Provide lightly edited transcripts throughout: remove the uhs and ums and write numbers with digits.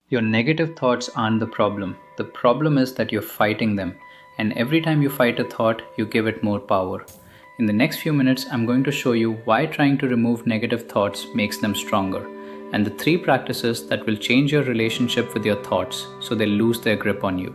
Your negative thoughts aren't the problem. The problem is that you're fighting them, and every time you fight a thought, you give it more power. In the next few minutes, I'm going to show you why trying to remove negative thoughts makes them stronger, and the three practices that will change your relationship with your thoughts so they lose their grip on you.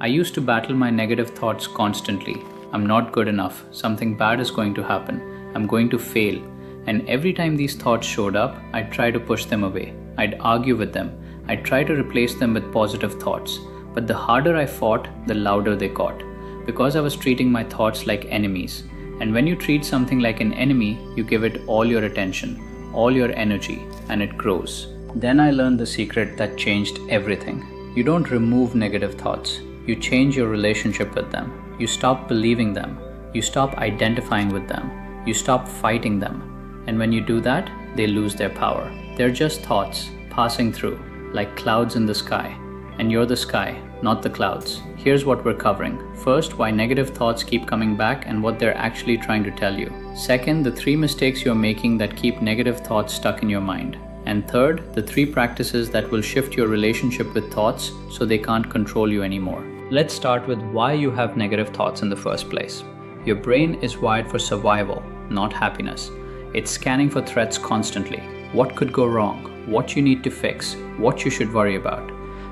I used to battle my negative thoughts constantly. I'm not good enough, something bad is going to happen, I'm going to fail. And every time these thoughts showed up, I'd try to push them away. I'd argue with them. I'd try to replace them with positive thoughts. But the harder I fought, the louder they got. Because I was treating my thoughts like enemies. And when you treat something like an enemy, you give it all your attention, all your energy, and it grows. Then I learned the secret that changed everything. You don't remove negative thoughts. You change your relationship with them. You stop believing them. You stop identifying with them. You stop fighting them. And when you do that, they lose their power. They're just thoughts passing through, like clouds in the sky. And you're the sky, not the clouds. Here's what we're covering. First, why negative thoughts keep coming back and what they're actually trying to tell you. Second, the three mistakes you're making that keep negative thoughts stuck in your mind. And third, the three practices that will shift your relationship with thoughts so they can't control you anymore. Let's start with why you have negative thoughts in the first place. Your brain is wired for survival, not happiness. It's scanning for threats constantly. What could go wrong? What you need to fix? What you should worry about?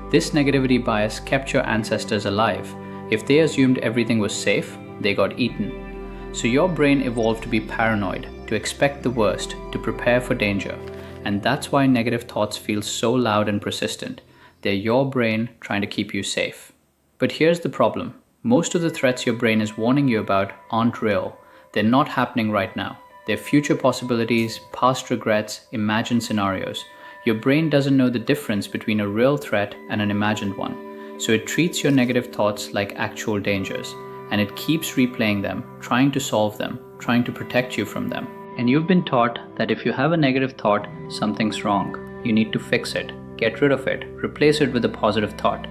This negativity bias kept your ancestors alive. If they assumed everything was safe, they got eaten. So your brain evolved to be paranoid, to expect the worst, to prepare for danger. And that's why negative thoughts feel so loud and persistent. They're your brain trying to keep you safe. But here's the problem. Most of the threats your brain is warning you about aren't real. They're not happening right now. They're future possibilities, past regrets, imagined scenarios. Your brain doesn't know the difference between a real threat and an imagined one. So it treats your negative thoughts like actual dangers. And it keeps replaying them, trying to solve them, trying to protect you from them. And you've been taught that if you have a negative thought, something's wrong. You need to fix it, get rid of it, replace it with a positive thought.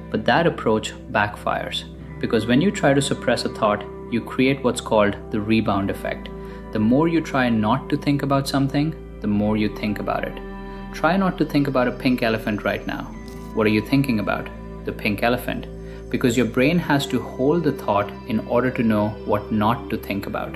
But that approach backfires. Because when you try to suppress a thought, you create what's called the rebound effect. The more you try not to think about something, the more you think about it. Try not to think about a pink elephant right now. What are you thinking about? The pink elephant. Because your brain has to hold the thought in order to know what not to think about.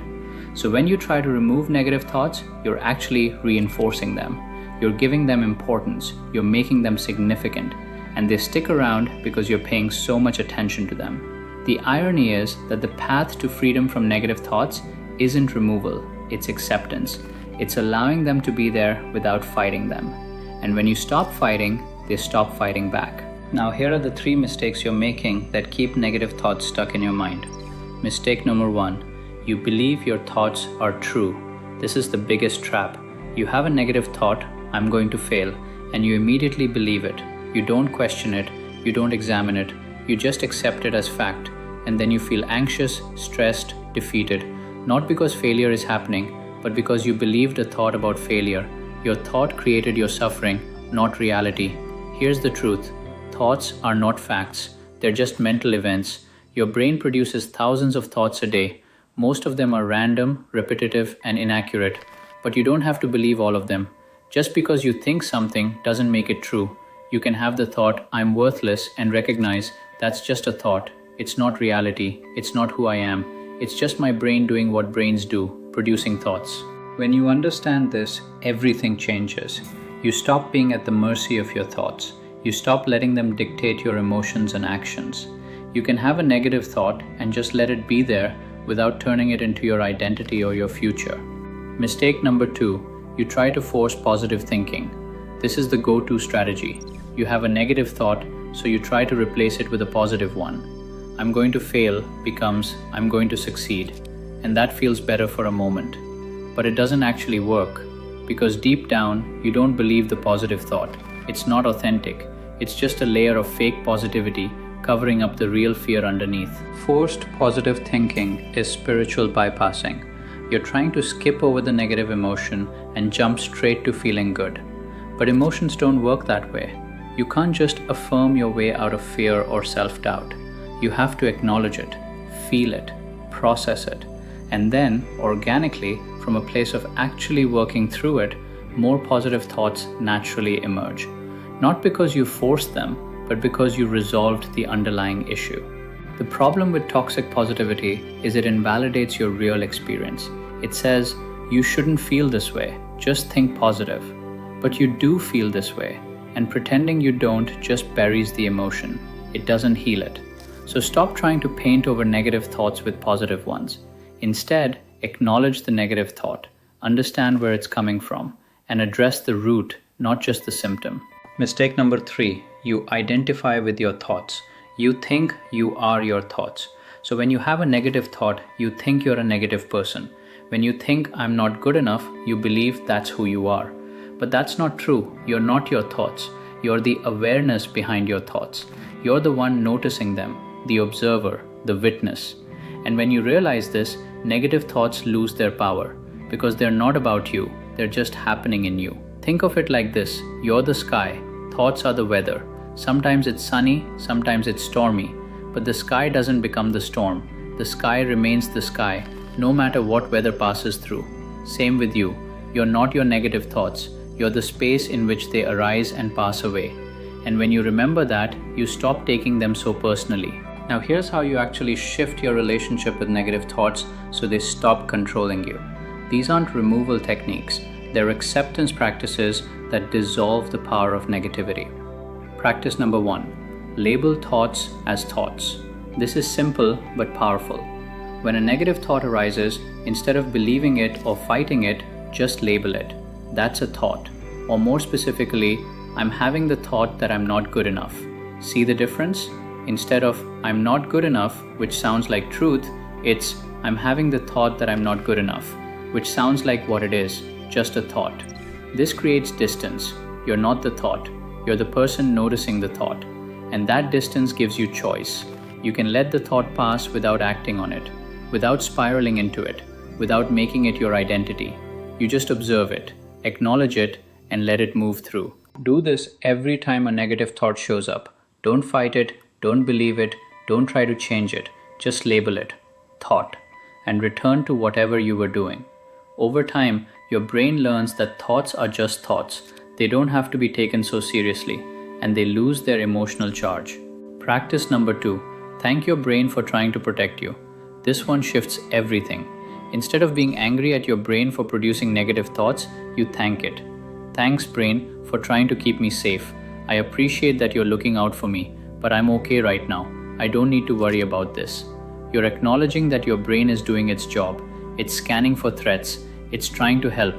So when you try to remove negative thoughts, you're actually reinforcing them. You're giving them importance. You're making them significant. And they stick around because you're paying so much attention to them. The irony is that the path to freedom from negative thoughts isn't removal, it's acceptance. It's allowing them to be there without fighting them. And when you stop fighting, they stop fighting back. Now here are the three mistakes you're making that keep negative thoughts stuck in your mind. Mistake number one, you believe your thoughts are true. This is the biggest trap. You have a negative thought, I'm going to fail, and you immediately believe it. You don't question it, you don't examine it, you just accept it as fact. And then you feel anxious, stressed, defeated. Not because failure is happening, but because you believed a thought about failure. Your thought created your suffering, not reality. Here's the truth. Thoughts are not facts. They're just mental events. Your brain produces thousands of thoughts a day. Most of them are random, repetitive, and inaccurate. But you don't have to believe all of them. Just because you think something doesn't make it true. You can have the thought, I'm worthless, and recognize that's just a thought. It's not reality. It's not who I am. It's just my brain doing what brains do, producing thoughts. When you understand this, everything changes. You stop being at the mercy of your thoughts. You stop letting them dictate your emotions and actions. You can have a negative thought and just let it be there without turning it into your identity or your future. Mistake number two, you try to force positive thinking. This is the go-to strategy. You have a negative thought, so you try to replace it with a positive one. I'm going to fail becomes I'm going to succeed, and that feels better for a moment. But it doesn't actually work, because deep down, you don't believe the positive thought. It's not authentic. It's just a layer of fake positivity covering up the real fear underneath. Forced positive thinking is spiritual bypassing. You're trying to skip over the negative emotion and jump straight to feeling good. But emotions don't work that way. You can't just affirm your way out of fear or self-doubt. You have to acknowledge it, feel it, process it, and then, organically, from a place of actually working through it, more positive thoughts naturally emerge. Not because you forced them, but because you resolved the underlying issue. The problem with toxic positivity is it invalidates your real experience. It says, you shouldn't feel this way, just think positive. But you do feel this way, and pretending you don't just buries the emotion. It doesn't heal it. So stop trying to paint over negative thoughts with positive ones. Instead, acknowledge the negative thought, understand where it's coming from, and address the root, not just the symptom. Mistake number 3, you identify with your thoughts. You think you are your thoughts. So when you have a negative thought, you think you're a negative person. When you think I'm not good enough, you believe that's who you are. But that's not true. You're not your thoughts. You're the awareness behind your thoughts. You're the one noticing them, the observer, the witness. And when you realize this, negative thoughts lose their power because they're not about you, they're just happening in you. Think of it like this, you're the sky, thoughts are the weather. Sometimes it's sunny, sometimes it's stormy, but the sky doesn't become the storm. The sky remains the sky, no matter what weather passes through. Same with you, you're not your negative thoughts, you're the space in which they arise and pass away. And when you remember that, you stop taking them so personally. Now here's how you actually shift your relationship with negative thoughts so they stop controlling you. These aren't removal techniques, they're acceptance practices that dissolve the power of negativity. Practice number 1, label thoughts as thoughts. This is simple but powerful. When a negative thought arises, instead of believing it or fighting it, just label it. That's a thought. Or more specifically, I'm having the thought that I'm not good enough. See the difference? Instead of I'm not good enough, which sounds like truth, it's I'm having the thought that I'm not good enough, which sounds like what it is, just a thought. This creates distance. You're not the thought. You're the person noticing the thought. And that distance gives you choice. You can let the thought pass without acting on it, without spiraling into it, without making it your identity. You just observe it, acknowledge it, and let it move through. Do this every time a negative thought shows up. Don't fight it, don't believe it, don't try to change it. Just label it, thought, and return to whatever you were doing. Over time, your brain learns that thoughts are just thoughts. They don't have to be taken so seriously, and they lose their emotional charge. Practice number 2, thank your brain for trying to protect you. This one shifts everything. Instead of being angry at your brain for producing negative thoughts, you thank it. Thanks, brain, for trying to keep me safe. I appreciate that you're looking out for me, but I'm okay right now. I don't need to worry about this. You're acknowledging that your brain is doing its job. It's scanning for threats. It's trying to help.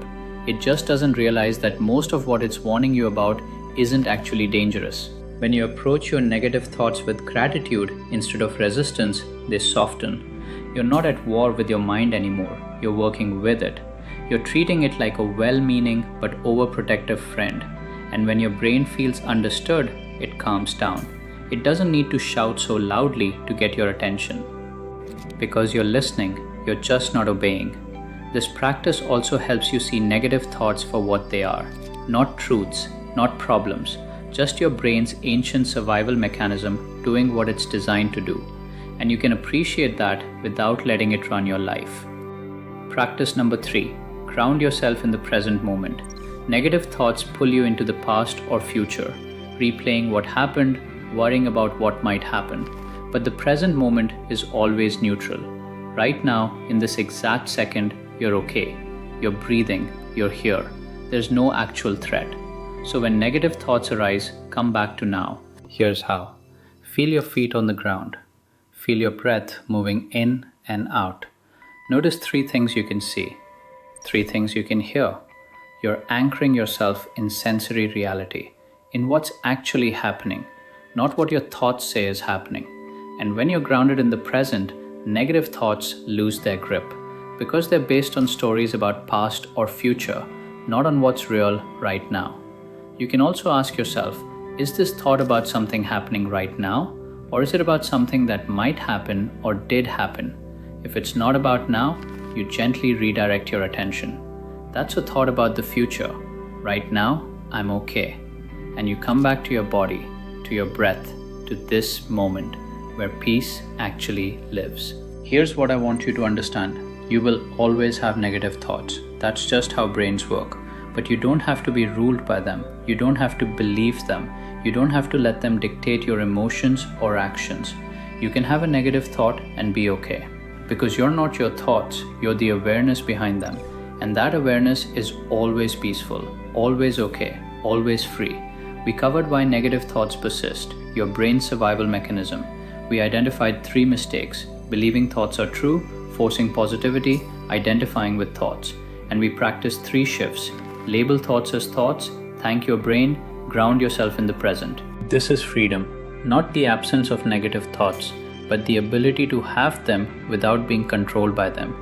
It just doesn't realize that most of what it's warning you about isn't actually dangerous. When you approach your negative thoughts with gratitude instead of resistance, they soften. You're not at war with your mind anymore. You're working with it. You're treating it like a well-meaning but overprotective friend. And when your brain feels understood, it calms down. It doesn't need to shout so loudly to get your attention. Because you're listening, you're just not obeying. This practice also helps you see negative thoughts for what they are. Not truths, not problems, just your brain's ancient survival mechanism doing what it's designed to do. And you can appreciate that without letting it run your life. Practice number 3, ground yourself in the present moment. Negative thoughts pull you into the past or future, replaying what happened, worrying about what might happen. But the present moment is always neutral. Right now, in this exact second, you're okay. You're breathing, you're here. There's no actual threat. So when negative thoughts arise, come back to now. Here's how. Feel your feet on the ground. Feel your breath moving in and out. Notice 3 things you can see, 3 things you can hear. You're anchoring yourself in sensory reality, in what's actually happening, not what your thoughts say is happening. And when you're grounded in the present, negative thoughts lose their grip because they're based on stories about past or future, not on what's real right now. You can also ask yourself, is this thought about something happening right now? Or is it about something that might happen or did happen? If it's not about now, you gently redirect your attention. That's a thought about the future. Right now, I'm okay. And you come back to your body, to your breath, to this moment where peace actually lives. Here's what I want you to understand. You will always have negative thoughts. That's just how brains work. but you don't have to be ruled by them. You don't have to believe them. You don't have to let them dictate your emotions or actions. You can have a negative thought and be okay. Because you're not your thoughts, you're the awareness behind them. And that awareness is always peaceful, always okay, always free. We covered why negative thoughts persist, your brain's survival mechanism. We identified 3 mistakes: believing thoughts are true, forcing positivity, identifying with thoughts. And we practiced 3 shifts: label thoughts as thoughts, thank your brain, ground yourself in the present. This is freedom, not the absence of negative thoughts, but the ability to have them without being controlled by them,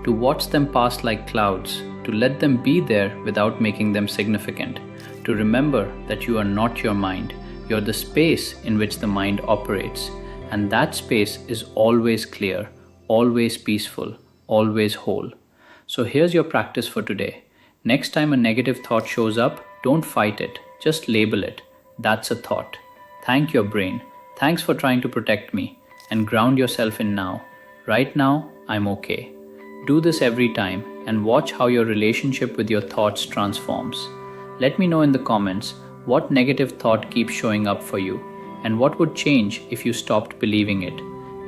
to watch them pass like clouds, to let them be there without making them significant, to remember that you are not your mind, you're the space in which the mind operates, and that space is always clear, always peaceful, always whole. So here's your practice for today. Next time a negative thought shows up, don't fight it, just label it. That's a thought. Thank your brain. Thanks for trying to protect me. And ground yourself in now. Right now, I'm okay. Do this every time and watch how your relationship with your thoughts transforms. Let me know in the comments what negative thought keeps showing up for you and what would change if you stopped believing it.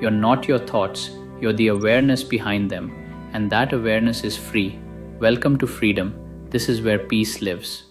You're not your thoughts, you're the awareness behind them, and that awareness is free. Welcome to freedom. This is where peace lives.